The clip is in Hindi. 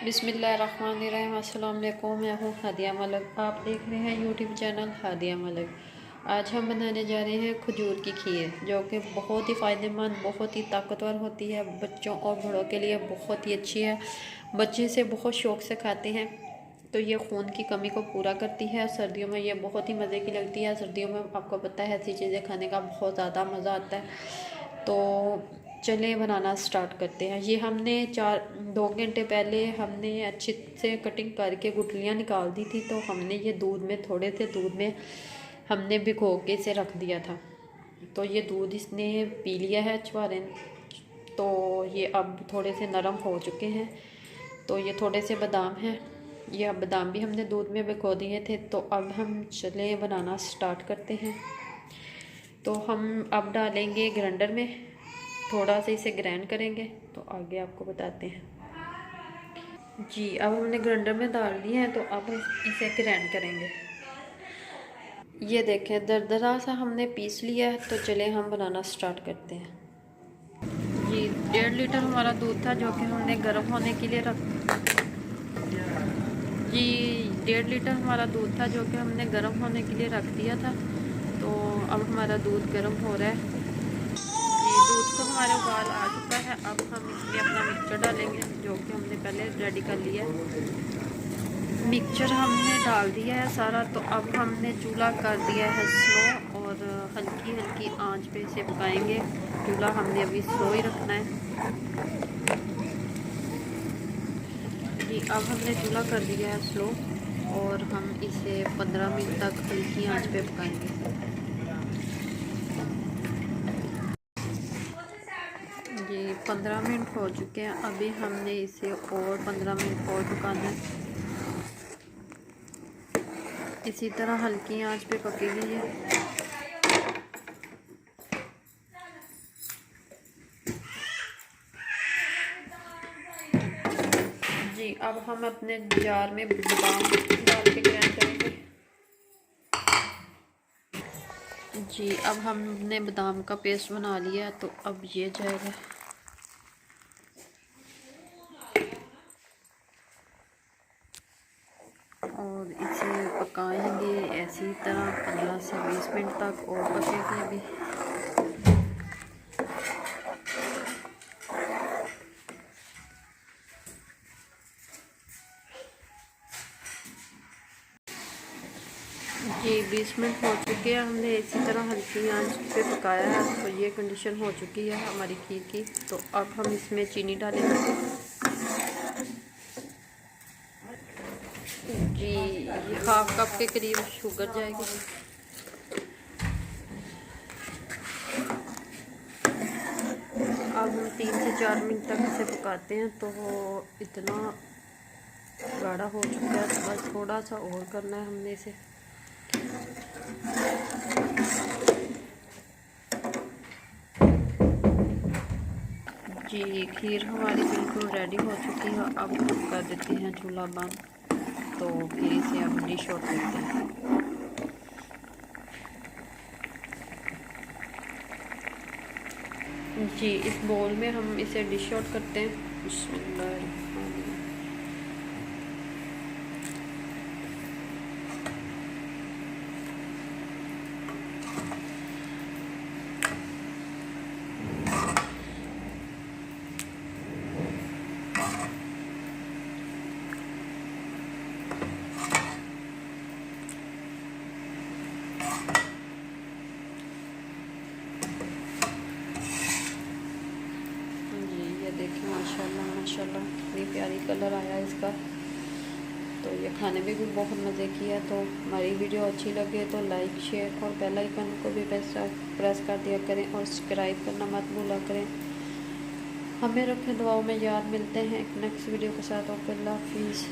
बिस्मिल्लाहिर्रहमानिर्रहीम। अस्सलाम वालेकुम। मैं हूँ हादिया मलिक, आप देख रहे हैं यूट्यूब चैनल हादिया मलिक। आज हम बनाने जा रहे हैं खजूर की खीर, जो कि बहुत ही फ़ायदेमंद, बहुत ही ताकतवर होती है। बच्चों और बड़ों के लिए बहुत ही अच्छी है। बच्चे इसे बहुत शौक़ से खाते हैं, तो ये खून की कमी को पूरा करती है। सर्दियों में ये बहुत ही मज़े की लगती है। सर्दियों में आपको पता है ऐसी चीज़ें खाने का बहुत ज़्यादा मज़ा आता है। तो चलें बनाना स्टार्ट करते हैं। ये हमने 2 घंटे पहले हमने अच्छे से कटिंग करके गुठलियाँ निकाल दी थी। तो हमने ये दूध में, थोड़े से दूध में हमने भिगो के इसे रख दिया था। तो ये दूध इसने पी लिया है छुआरे। तो ये अब थोड़े से नरम हो चुके हैं। तो ये थोड़े से बादाम हैं, ये अब बादाम भी हमने दूध में भिगो दिए थे। तो अब हम चलें बनाना स्टार्ट करते हैं। तो हम अब डालेंगे ग्राइंडर में, थोड़ा सा इसे ग्राइंड करेंगे। तो आगे आपको बताते हैं। जी, अब हमने ग्राइंडर में डाल दिए हैं, तो अब इसे ग्राइंड करेंगे। ये देखें दरदरा सा हमने पीस लिया है। तो चले हम बनाना स्टार्ट करते हैं। जी, 1.5 लीटर हमारा दूध था, जो कि हमने गर्म होने के लिए जी 1.5 लीटर हमारा दूध था, जो कि हमने गर्म होने के लिए रख दिया था। तो अब हमारा दूध गर्म हो रहा है। दूध को हमारे उबाल आ चुका है। अब हम इसमें अपना मिक्सचर डालेंगे, जो कि हमने पहले रेडी कर लिया है। मिक्सचर हमने डाल दिया है सारा। तो अब हमने चूल्हा कर दिया है स्लो, और हल्की हल्की आंच पे इसे पकाएंगे। चूल्हा हमने अभी स्लो ही रखना है। जी, अब हमने चूल्हा कर दिया है स्लो, और हम इसे 15 मिनट तक हल्की आंच पे पकाएंगे। जी, 15 मिनट हो चुके हैं। अभी हमने इसे और 15 मिनट और पकाना है। इसी तरह हल्की आंच पे पकेगी ये। जी, अब हम अपने जार में बादाम डाल के ग्राइंड करेंगे। जी, अब हमने बादाम का पेस्ट बना लिया, तो अब ये जाएगा। और इसे पकाएंगे ऐसी तरह 15 से 20 मिनट तक और पकेगी अभी। जी, 20 मिनट हो चुके हैं। हमने इसी तरह हल्की आंच पे पकाया है। तो ये कंडीशन हो चुकी है हमारी खीर की। तो अब हम इसमें चीनी डालेंगे। जी, ये 1/2 कप के करीब शुगर जाएगी। अब हम 3 से 4 मिनट तक इसे पकाते हैं। तो इतना गाढ़ा हो चुका है, तो बस थोड़ा सा और करना है हमने इसे। जी, खीर हमारी बिल्कुल रेडी हो चुकी है। अब हम कर देते हैं चूल्हा बंद। तो फिर इसे हम डिश आउट करते हैं। जी, इस बोल में हम इसे डिश आउट करते हैं। बिस्मिल्लाह। देखिए माशाल्लाह माशाल्लाह कितनी प्यारी कलर आया इसका। तो ये खाने में भी बहुत मज़े की है। तो हमारी वीडियो अच्छी लगे तो लाइक, शेयर और बेल आइकन को भी प्रेस कर दिया करें, और सब्सक्राइब करना मत भूला करें। हमें रखें दुआओं में याद। मिलते हैं एक नेक्स्ट वीडियो के साथ। ओके, अल्लाह हाफिज़।